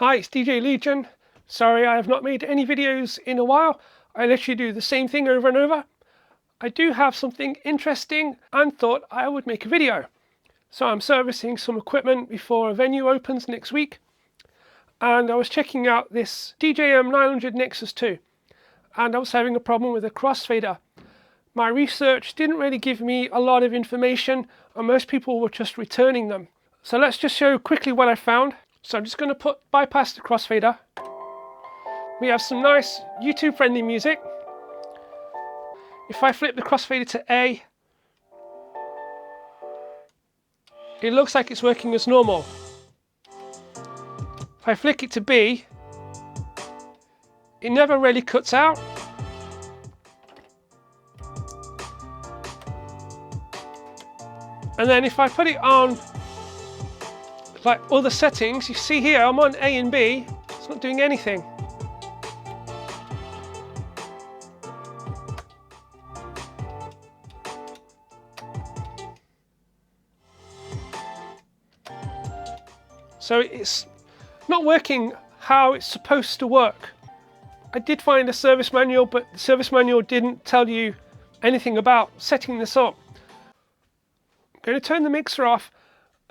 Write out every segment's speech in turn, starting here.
Hi, it's DJ Legion. Sorry I have not made any videos in a while. I literally do the same thing over and over. I do have something interesting and thought I would make a video. So I'm servicing some equipment before a venue opens next week. And I was checking out this DJM-900NXS2 and I was having a problem with a crossfader. My research didn't really give me a lot of information and most people were just returning them. So let's just show quickly what I found. So I'm just going to bypass the crossfader. We have some nice YouTube friendly music. If I flip the crossfader to A, it looks like it's working as normal. If I flick it to B, it never really cuts out. And then if I put it on like other settings, you see here I'm on A and B, it's not doing anything. So it's not working how it's supposed to work. I did find a service manual, but the service manual didn't tell you anything about setting this up. I'm going to turn the mixer off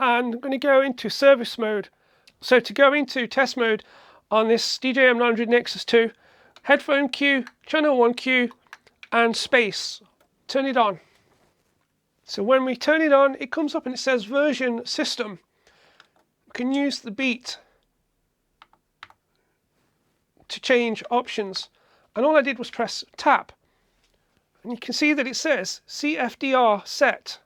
and I'm going to go into service mode. So to go into test mode on this DJM-900NXS2, headphone cue, channel 1 cue and space. Turn it on. So when we turn it on, it comes up and it says version system. You can use the beat to change options. And all I did was press tap. And you can see that it says CFDR set.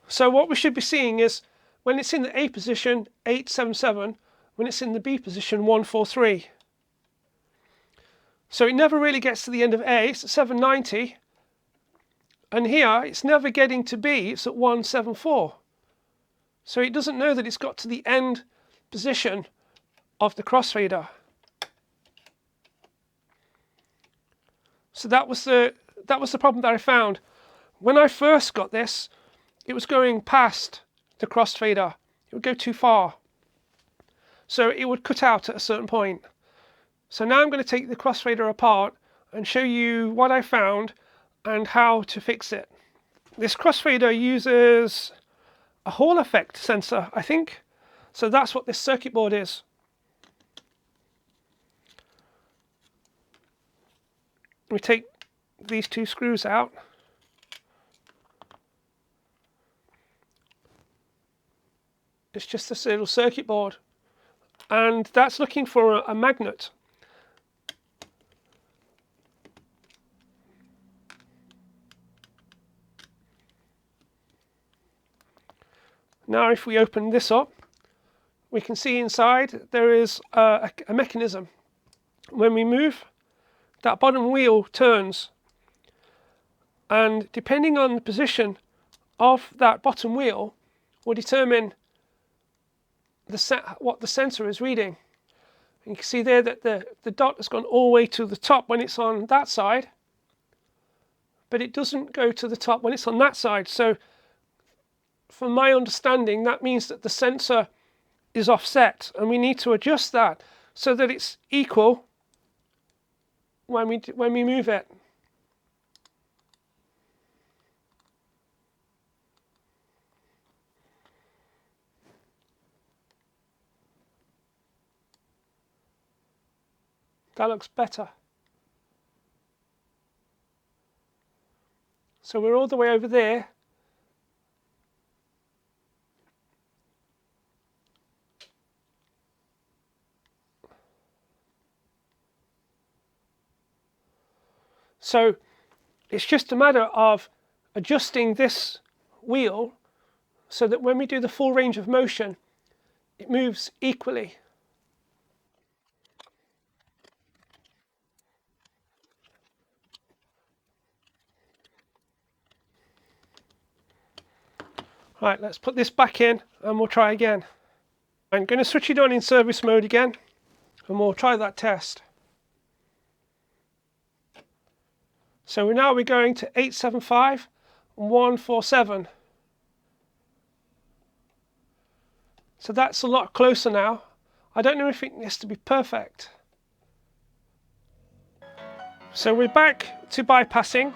So what we should be seeing is when it's in the A position, 877, when it's in the B position, 143. So it never really gets to the end of A, it's at 790. And here, it's never getting to B, it's at 174. So it doesn't know that it's got to the end position of the crossfader. So that was the problem that I found. When I first got this, it was going past the crossfader. It would go too far. So it would cut out at a certain point. So now I'm going to take the crossfader apart and show you what I found and how to fix it. This crossfader uses a Hall effect sensor, I think. So that's what this circuit board is. We take these two screws out. It's just this little circuit board. And that's looking for a magnet. Now if we open this up, we can see inside there is a mechanism. When we move, that bottom wheel turns. And depending on the position of that bottom wheel will determine what the sensor is reading. And you can see there that the dot has gone all the way to the top when it's on that side, but it doesn't go to the top when it's on that side. So from my understanding, that means that the sensor is offset, and we need to adjust that so that it's equal when we move it. That looks better. So we're all the way over there. So it's just a matter of adjusting this wheel so that when we do the full range of motion, it moves equally. Right, let's put this back in and we'll try again. I'm going to switch it on in service mode again and we'll try that test. So now we're going to 875 and 147. So that's a lot closer now. I don't know if it needs to be perfect. So we're back to bypassing.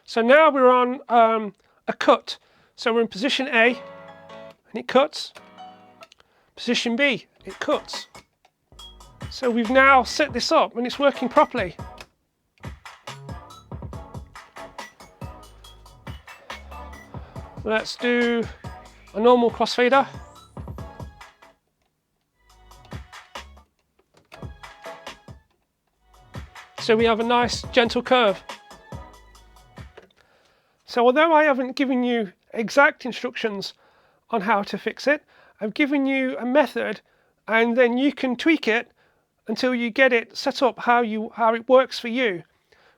So now we're on a cut. So we're in position A, and it cuts. Position B, it cuts. So we've now set this up and it's working properly. Let's do a normal crossfader. So we have a nice gentle curve. So although I haven't given you exact instructions on how to fix it, I've given you a method, and then you can tweak it until you get it set up how it works for you.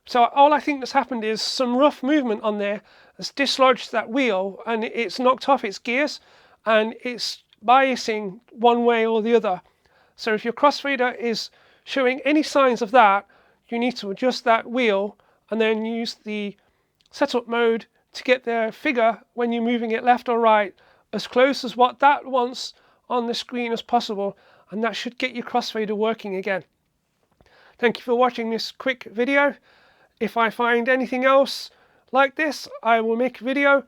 So all I think that's happened is some rough movement on there has dislodged that wheel, and it's knocked off its gears and it's biasing one way or the other. So if your crossfader is showing any signs of that, you need to adjust that wheel and then use the setup mode to get the figure when you're moving it left or right as close as what that wants on the screen as possible, and that should get your crossfader working again. Thank you for watching this quick video. If I find anything else like this, I will make a video,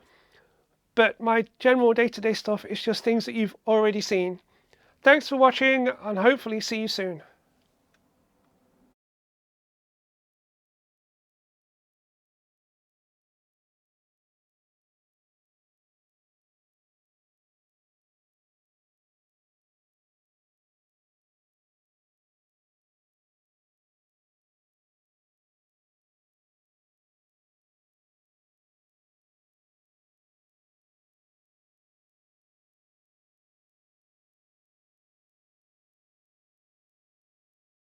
but my general day-to-day stuff is just things that you've already seen. Thanks for watching, and hopefully see you soon.